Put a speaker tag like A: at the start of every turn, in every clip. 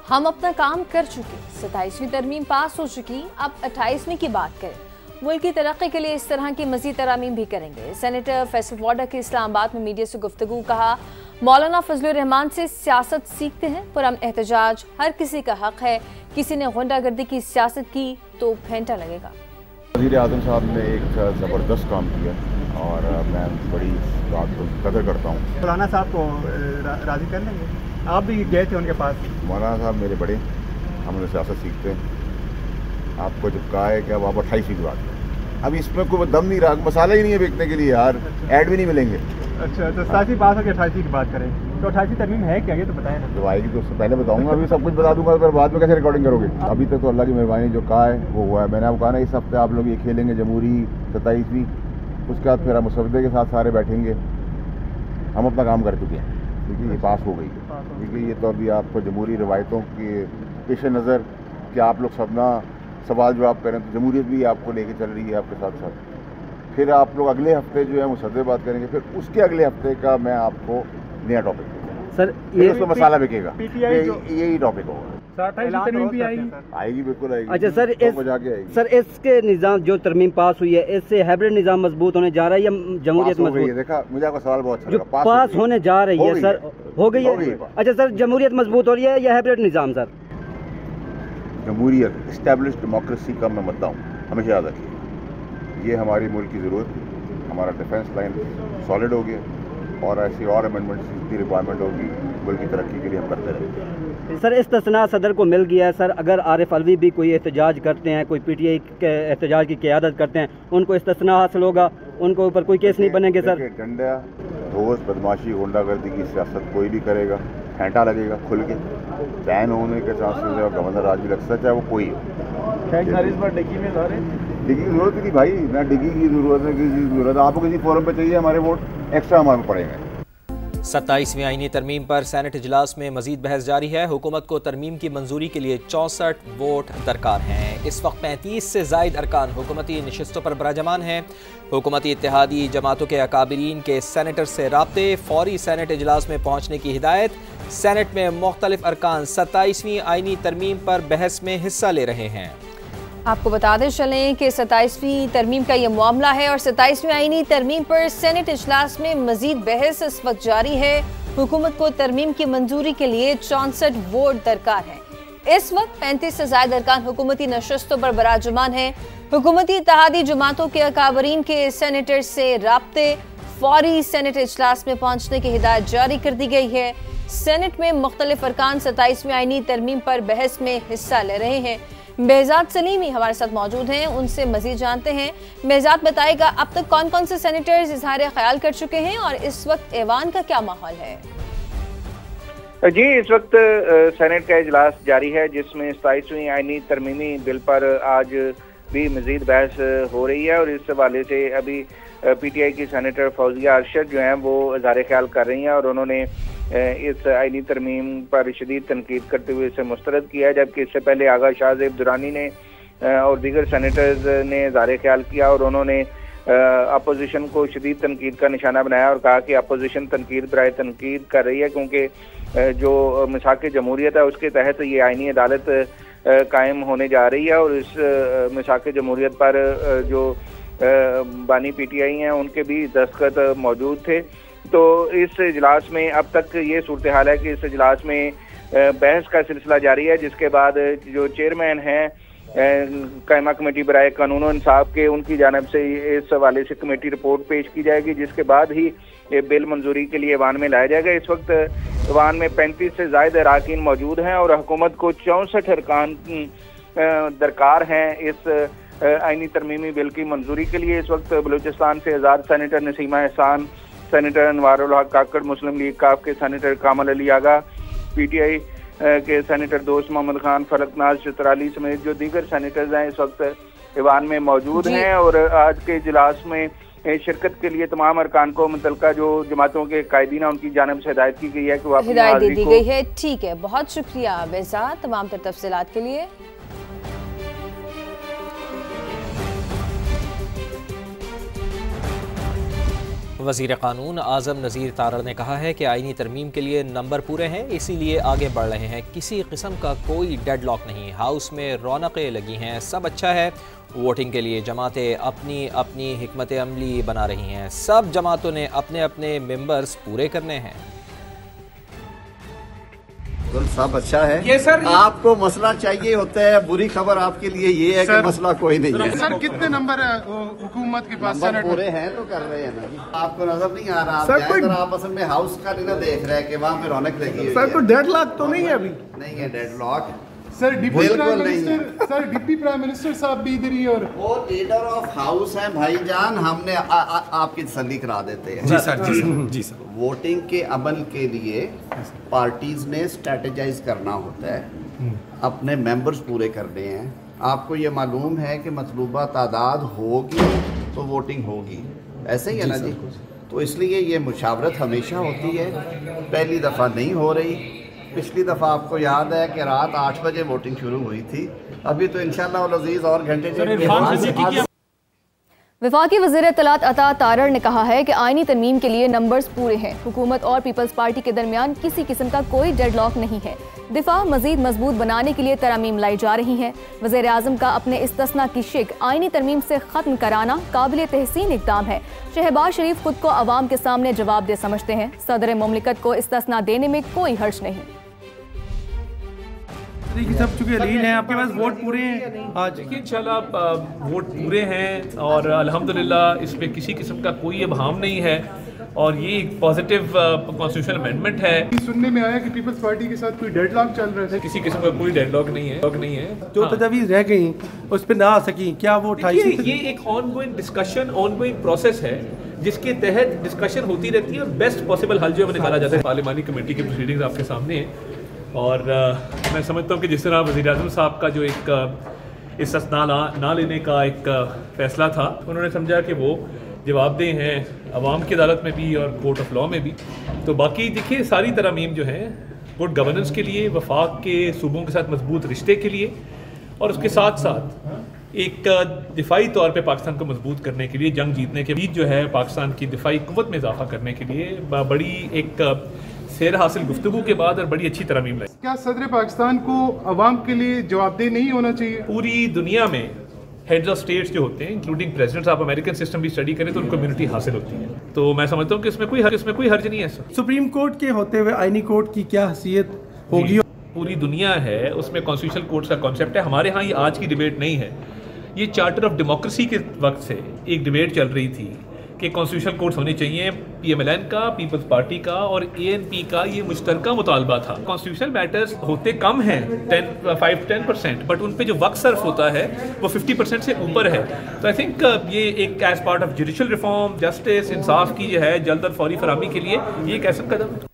A: हम अपना काम कर चुके, 27वीं तरमीम पास हो चुकी, अब 28वीं की बात करें। मुल्क की तरक्की के लिए इस तरह की मजीद तरमीम भी करेंगे। सेनेटर फैसल वाडा के इस्लामाबाद में मीडिया से गुफ्तगू। कहा, मौलाना फजलुर रहमान से सियासत सीखते हैं, पुरअमन एहतजाज हर किसी का हक है, किसी ने गुंडागर्दी की सियासत की तो फेंटा लगेगा।
B: वज़ीर आज़म साहब ने एक ज़बरदस्त काम किया और मैं बड़ी बात को कदर करता हूँ।
C: मौलाना साहब को राज़ी कर लेंगे, आप भी गए थे उनके पास।
B: मौलाना साहब मेरे बड़े, हम उन्हें सियासत सीखते हैं। आपको जब कहा है कि अब आप 28वीं की बात करें, अब इसमें कोई दम नहीं रहा, मसाला ही नहीं है बेचने के लिए यार, ऐड भी नहीं मिलेंगे।
C: अच्छा, तो 27वीं पास होकर 28वीं की बात करें, तो 28वीं तरमीम है क्या, ये तो बताएं ना।
B: जब आएगी तो उससे पहले बताऊंगा, अभी सब कुछ बता दूंगा, फिर बाद में कैसे रिकॉर्डिंग करोगे। अभी तक तो अल्लाह की मेहरबानी, जो कहा है वो हुआ है। मैंने आपको कहा ना, इस हफ्ते आप लोग ये खेलेंगे जमहूरी 27वीं, उसके बाद फिर हम मुसवदे के साथ सारे बैठेंगे। हम अपना काम कर चुके हैं, क्योंकि ये पास हो गई है। क्योंकि ये तो अभी आपको जमहूरी रवायतों के पेश नज़र कि आप लोग सब ना सवाल जवाब करें, तो जमहूरियत भी आपको लेके चल रही है आपके साथ साथ। फिर आप लोग अगले हफ्ते जो है मुसद्दे बात करेंगे, फिर उसके अगले हफ्ते का मैं आपको नया टॉपिक दूँगा।
C: सर
B: ये उसमें मसाला बिकेगा,
C: यही
B: टॉपिक होगा। आएगी, बिल्कुल आएगी।
C: अच्छा सर,
B: सर
C: इसके निज़ाम जो तरमीम पास हुई है, इससे हाइब्रिड निज़ाम मजबूत होने जा रहा है या जमहूरियत मजबूत?
B: देखा, मुझे आपका सवाल बहुत अच्छा
C: जो
B: लगा।
C: पास होने जा रही है सर, हो गई है। अच्छा सर, जमहूरियत मजबूत हो रही है या हाइब्रिड निज़ाम? सर,
B: जमहूरियत, इस्टेब्लिश्ड डेमोक्रेसी का मैं मुद्दा हूँ, हमेशा याद रखिए। ये हमारी मुल्क की ज़रूरत है, हमारा डिफेंस लाइन सॉलिड हो गया और ऐसी और अमेंडमेंट्स की रिक्वायरमेंट होगी मुल्क की तरक्की के लिए, हम करते रहेंगे।
C: सर, इस्तिस्ना सदर को मिल गया है। सर, अगर आरिफ अलवी भी कोई एहतजाज करते हैं, कोई PTI के एहतजाज की क़यादत करते हैं, उनको इस्तिस्ना हासिल होगा, उनको ऊपर कोई केस नहीं बनेंगे? सर,
B: डंडा धोस बदमाशी गुंडागर्दी की सियासत कोई भी करेगा, फेंटा लगेगा खुल के, बैन होने के चांसेस है। गवर्नर राज भी लग सकता है, वो कोई हो।
C: इस बार डिग्गी में
B: डिग्गी की जरूरत नहीं भाई, ना डिग्गी की जरूरत है, किसी की जरूरत। आपको किसी फोरम पे चाहिए, हमारे वोट एक्स्ट्रा हमारे पड़ेंगे।
D: 27वीं आईनी तरमीम पर सेनेट इजलास में मजीद बहस जारी है। हुकूमत को तरमीम की मंजूरी के लिए 64 वोट दरकार हैं। इस वक्त 35 से जायद अरकान हुकूमती नशिस्तों पर बराजमान हैं। हुकूमती इत्तेहादी जमातों के अकाबरीन के सेनेटर से राब्ते, फौरी सेनेट इजलास में पहुँचने की हिदायत। सेनेट में मुख्तलिफ अरकान 27वीं आईनी तरमीम पर बहस में हिस्सा ले रहे हैं।
A: आपको बताते चलें कि 27वीं तरमीम का यह मामला है और 27वीं आईनी तरमीम पर सेनेट इजलास में मजीद बहस इस वक्त जारी है। हुकूमत को तरमीम की मंजूरी के लिए 64 वोट दरकार है। इस वक्त 35 से ज्यादा अरकान हुकूमती नशस्तों पर बराजमान है। हुकूमती इत्तेहादी जमातों के अकाबरीन के सेनेटर से राब्ते, फौरी सेनेट इजलास में पहुंचने की हिदायत जारी कर दी गई है। सेनेट में मुख्तलिफ अरकान 27वीं आईनी तरमीम पर बहस में हिस्सा ले रहे हैं। बेहजाद सलीमी हमारे साथ मौजूद हैं, उनसे मजीद जानते हैं। बेहजाद, बताएगा अब तक कौन कौन से सेनेटर्स इजहार ख्याल कर चुके हैं और इस वक्त ऐवान का क्या माहौल है?
E: जी, इस वक्त सेनेट का इजलास जारी है, जिसमें 27वीं आईनी तरमीमी बिल पर आज भी मजीद बहस हो रही है और इस हवाले से अभी PTI की सेनेटर फौजिया अरशद जो हैं वो इजहार ख्याल कर रही हैं और उन्होंने इस आईनी तरमीम पर शदीद तनकीद करते हुए इसे मुस्तरद किया है। जबकि इससे पहले आगा शाहजेब दुरानी ने और दीगर सेनेटर्स ने इजहार ख्याल किया और उन्होंने अपोजिशन को शदीद तनकीद का निशाना बनाया और कहा कि अपोजिशन तनकीद बराए तनकीद कर रही है, क्योंकि जो मिसाक जमहूरियत है उसके तहत ये आईनी अदालत कायम होने जा रही है और इस मिसाक जमहूरियत पर जो बानी PTI हैं उनके भी दस्तखत मौजूद थे। तो इस इजलास में अब तक ये सूरत हाल है कि इस इजलास में बहस का सिलसिला जारी है, जिसके बाद जो चेयरमैन हैं कायमा कमेटी बराए कानून और इंसाफ के, उनकी जानिब से इस हवाले से कमेटी रिपोर्ट पेश की जाएगी, जिसके बाद ही ये बिल मंजूरी के लिए ऐवान में लाया जाएगा। इस वक्त ऐवान में 35 से ज़ायद अरकान मौजूद हैं और हुकूमत को 64 अरकान दरकार हैं इस आईनी तरमीमी बिल की मंजूरी के लिए। इस वक्त बलूचिस्तान से आज़ाद सेनेटर नसीमा एहसान, सेनेटर अनवारुल हक काकड़ मुस्लिम लीग काफ के सेनेटर कामल अली आगा, PTI के सेनेटर दोस्त मोहम्मद खान, फलकनाज चित्राली समेत जो दीगर सेनेटर्स हैं इस वक्त ऐवान में मौजूद हैं और आज के इजलास में शिरकत के लिए तमाम अरकान को मुतल्लिका जो जमातों के कायदीन उनकी जानिब से हिदायत की गई है कि वो
A: हिदायत दे दी गई है। ठीक है, बहुत शुक्रिया बेहजाद तमाम तफसीलात के लिए।
D: वज़ीर क़ानून आज़म नज़ीर तारड़ ने कहा है कि आईनी तरमीम के लिए नंबर पूरे हैं, इसीलिए आगे बढ़ रहे हैं। किसी किस्म का कोई डेडलॉक नहीं, हाउस में रौनकें लगी हैं, सब अच्छा है। वोटिंग के लिए जमातें अपनी अपनी हिकमत अमली बना रही हैं, सब जमातों ने अपने अपने मेंबर्स पूरे करने हैं।
F: सब अच्छा है।
G: ये सर
F: आपको मसला चाहिए होता है, बुरी खबर आपके लिए ये है कि मसला कोई नहीं है।
G: सर कितने नंबर है हुकूमत के पास?
F: नंबर पूरे हैं तो कर रहे हैं ना जी। आपको नजर नहीं आ रहा, आप असल में हाउस का नहीं ना देख रहे हैं कि वहाँ पे रौनक लगी हुई है।
G: सर कोई डेडलॉक तो नहीं है अभी?
F: नहीं है डेडलॉक
G: सर। डिप्टी प्राइम
F: नहीं है।
G: Minister sir, deputy prime minister साहब भी इधर ही, और
F: वो लीडर ऑफ हाउस है भाईजान, हमने आपकी तसल्ली करा देते हैं।
G: जी सर, जी सर, जी सर।
F: वोटिंग के अमल के लिए पार्टीज ने स्ट्रेटेजाइज करना होता है, अपने मेंबर्स पूरे करने हैं। आपको ये मालूम है कि मतलूबा तादाद होगी तो वोटिंग होगी, ऐसे ही है ना जी। तो इसलिए ये मुशावरत हमेशा होती है, पहली दफ़ा नहीं हो रही। पिछली दफ़ा आपको याद है कि रात 8 बजे वोटिंग शुरू हुई थी, अभी तो इंशाअल्लाह अज़ीज़ और घंटे।
H: वफाकी वज़ीर इत्तलात अता तारड़ ने कहा है कि आईनी तरमीम के लिए नंबर्स पूरे हैं। हुकूमत और पीपल्स पार्टी के दरमियान किसी किस्म का कोई डेडलॉक नहीं है। दिफा मजीद मजबूत बनाने के लिए तरामीम लाई जा रही हैं। वज़ीर आज़म का अपने इस्तिस्ना की शिक आईनी तरमीम से ख़त्म कराना काबिल तहसीन इक़दाम है। शहबाज शरीफ खुद को अवाम के सामने जवाब दे समझते हैं। सदर मुमलिकत को इस्तिस्ना देने में कोई हर्ज नहीं।
I: सब चुके लीन हैं, आपके पास वोट पूरे हैं आज?
J: देखिए इंशाल्लाह वोट पूरे हैं और अल्हम्दुलिल्लाह इसमें किसी किस्म का कोई अभाव नहीं है और ये एक पॉजिटिव कॉन्स्टिट्यूशनल अमेंडमेंट है।
G: सुनने में आया कि पीपल्स पार्टी के साथ कोई डेडलॉक चल रहा है।
J: किसी किस्म का कोई डेडलॉक नहीं है।
I: जो तजवीज़ रह गई उस पर ना आ सकी, क्या वो 28?
J: ये एक ऑनगोइंग डिस्कशन, ऑनगोइंग प्रोसेस है जिसके तहत डिस्कशन होती रहती है और बेस्ट पॉसिबल हल जो है निकाला जाता है। पार्लिमानी कमेटी की प्रोसीडिंग्स आपके सामने है और मैं समझता हूँ कि जिस तरह वज़ीर आज़म साहब का जो एक इस्तिस्ना ना लेने का एक फ़ैसला था, उन्होंने समझा कि वो जवाबदेह हैं अवाम की अदालत में भी और कोर्ट ऑफ लॉ में भी। तो बाकी देखिए सारी तरमीम जो हैं गुड गवर्नेंस के लिए, वफाक के सूबों के साथ मजबूत रिश्ते के लिए और उसके साथ साथ एक दिफाई तौर पे पाकिस्तान को मजबूत करने के लिए, जंग जीतने के बीच जो है पाकिस्तान की दिफाई क़ुव्वत में इजाफा करने के लिए बड़ी एक सेर हासिल गुफ्तगू के बाद और बड़ी अच्छी तरमीम लाई।
G: क्या सदर पाकिस्तान को अवाम के लिए जवाबदेह नहीं होना चाहिए?
J: पूरी दुनिया में हेड्स ऑफ स्टेट्स जो होते हैं इंक्लूडिंग प्रेसिडेंट्स, आप अमेरिकन सिस्टम भी स्टडी करें तो उनको इम्यूनिटी हासिल होती है। तो मैं समझता हूँ कि इसमें कोई हर्ज नहीं है।
I: सुप्रीम कोर्ट के होते हुए आईनी कोर्ट की क्या हैसियत होगी?
J: पूरी दुनिया है उसमें कॉन्स्टिट्यूशनल कोर्ट का कॉन्सेप्ट है। हमारे यहाँ ये आज की डिबेट नहीं है, ये चार्टर ऑफ डेमोक्रेसी के वक्त से एक डिबेट चल रही थी कि कॉन्स्टिट्यूशनल कोर्ट्स होने चाहिए। PMLN का, पीपल्स पार्टी का और ANP का ये मुश्तरका मुतालबा था। कॉन्स्टिट्यूशनल मैटर्स होते कम हैं 5-10%, बट उन पे जो वक्त सर्फ होता है वो 50% से ऊपर है। तो आई थिंक ये एक as part of judicial reform, justice, इंसाफ की जो है जल्द और फौरी फराहमी के लिए ये एक ऐसा कदम है।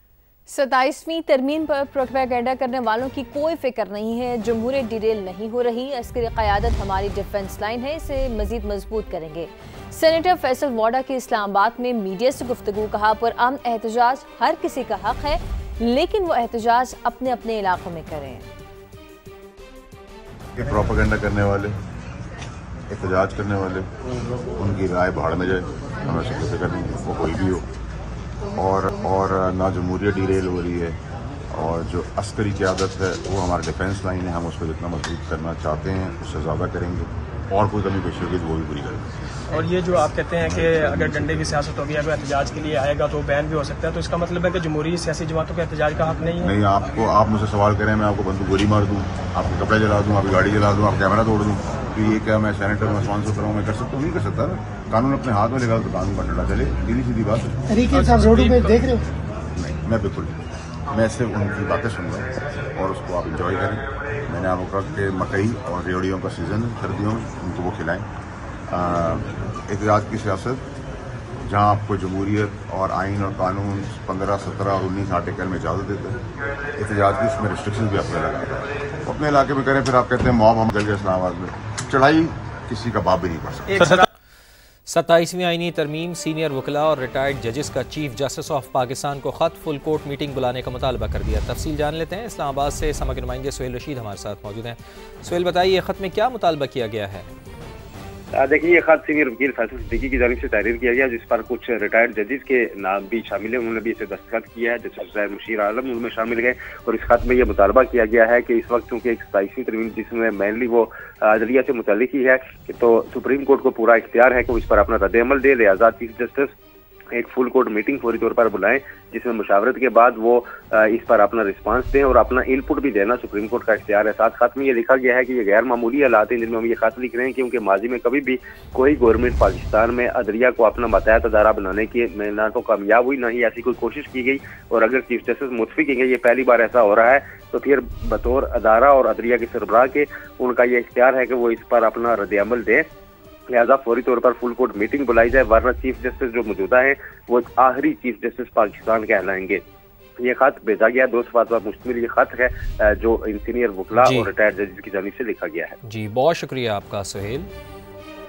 A: 27वीं तरमीम पर प्रोपेगेंडा करने वालों की कोई फिक्र नहीं है। जमहूरियत डिरेल नहीं हो रही। अस्करी क़यादत हमारी डिफेंस लाइन है, इसे मजीद मजबूत करेंगे। सेनेटर फैसल वाडा की इस्लामाबाद में मीडिया से गुफ्तगू। कहा पुरअमन एहतजाज हर किसी का हक है, लेकिन वो एहतजाज अपने अपने इलाकों में करें।
B: प्रोपेगेंडा करने वाले, एहतजाज करने वाले, उनकी राय भाड़ में जाए, हमें उससे कोई फिक्र नहीं, वो कोई भी हो। और ना जमहूरियत डिरेल हो रही है और जो अस्करी क़यादत है वो हमारी डिफेंस लाइन है, हम उसको जितना मजबूत करना चाहते हैं उससे ज़्यादा करेंगे और कोई कमी पेशी होगी तो वो भी पूरी करेंगे।
K: और ये जो आप कहते हैं कि अगर डंडे की सियासत होगी, अगर एहतजाज के लिए आएगा तो बैन भी हो सकता है, तो इसका मतलब है कि जमहूरी सियासी जमातों का एहतजाज का हक नहीं है?
B: नहीं, आप मुझसे सवाल करें, मैं आपको बंदूक गोली मार दूँ, आपके कपड़े जला दूँ, आपकी गाड़ी जला दूँ, आप कैमरा तोड़ दूँ, तो ये क्या मैं सेनेटर में स्पॉन्सर कराऊँ? मैं कर सकता हूँ? नहीं कर सकता ना। कानून अपने हाथ में लेगा तो कानून का डंडा चले, सीधी सीधी बात है।
K: देख रहे हो?
B: नहीं, मैं बिल्कुल नहीं, मैं सिर्फ उनकी बातें सुन रहा हूँ और उसको आप इंजॉय करें। मैंने आपको कहा कि मकई और रेवड़ियों का सीज़न है सर्दियों में, उनको वो खिलाएँ। एहतजाज की सियासत जहाँ आपको जमहूरियत और आइन और कानून 15, 17 और 19 आर्टिकल में इजाज़त देते हैं, एहतजाज की इसमें रिस्ट्रिक्शन भी आपको लगा वो अपने इलाके में करें। फिर आप कहते हैं मॉब हम चल गए इस्लामाबाद में, चढ़ाई किसी का बाप भी नहीं कर सकता।
D: 27वीं आईनी तरमीम, सीनियर वकला और रिटायर्ड जजेस का चीफ जस्टिस ऑफ पाकिस्तान को ख़त फुल कोर्ट मीटिंग बुलाने का मुतालबा कर दिया। तफसील जान लेते हैं। इस्लामाबाद से समग्र नुमाइंदे सुहेल रशीद हमारे साथ मौजूद हैं। सुहेल बताइए ख़त में क्या मुतालबा किया गया है?
L: देखिए, ये खत सीनियर वकील फैसल सिद्दीकी की जानिब से तहरीर किया गया, जिस पर कुछ रिटायर्ड जजेस के नाम भी शामिल है। उन्होंने भी इसे दस्तखत किया है। जस्टिस मुशीर आलम उनमें शामिल गए और इस खत में यह मुतालबा किया गया है कि इस वक्त चूंकि एक 27वीं तरमीम जिसमें मेनली वो अदलिया से मुतल्लिक ही है, तो सुप्रीम कोर्ट को पूरा इख्तियार है कि वो इस पर अपना रद्द-ए-अमल दे। लिहाजा चीफ जस्टिस एक फुल कोर्ट मीटिंग फौरी तौर पर बुलाएं, जिसमें मुशावरत के बाद वो इस पर अपना रिस्पांस दें और अपना इनपुट भी देना सुप्रीम कोर्ट का इख्तियार है। साथ खत में ये लिखा गया है कि ये गैर मामूली हालात हैं जिनमें हम ये खत लिख रहे हैं, क्योंकि माजी में कभी भी कोई गवर्नमेंट पाकिस्तान में अदलिया को अपना मातहत अदारा बनाने की ना तो कामयाब हुई, ना ही ऐसी कोई कोशिश की गई। और अगर चीफ जस्टिस मुतफिक हैं ये पहली बार ऐसा हो रहा है, तो फिर बतौर अदारा और अदलिया के सरबराह के उनका ये इख्तियार है कि वो इस पर अपना रद्द-ए-अमल दें। लिहाजा फौरी तौर पर फुल कोर्ट मीटिंग बुलाई जाए, वरना चीफ जस्टिस जो मौजूदा है वो आखिरी चीफ जस्टिस पाकिस्तान कहलाएंगे। ये खत भेजा गया 2 सफ़ात पर मुश्तमिल ये खत है जो सीनियर वकला और रिटायर्ड जजेस की जानिब से लिखा गया है।
D: जी, बहुत शुक्रिया आपका सुहेल।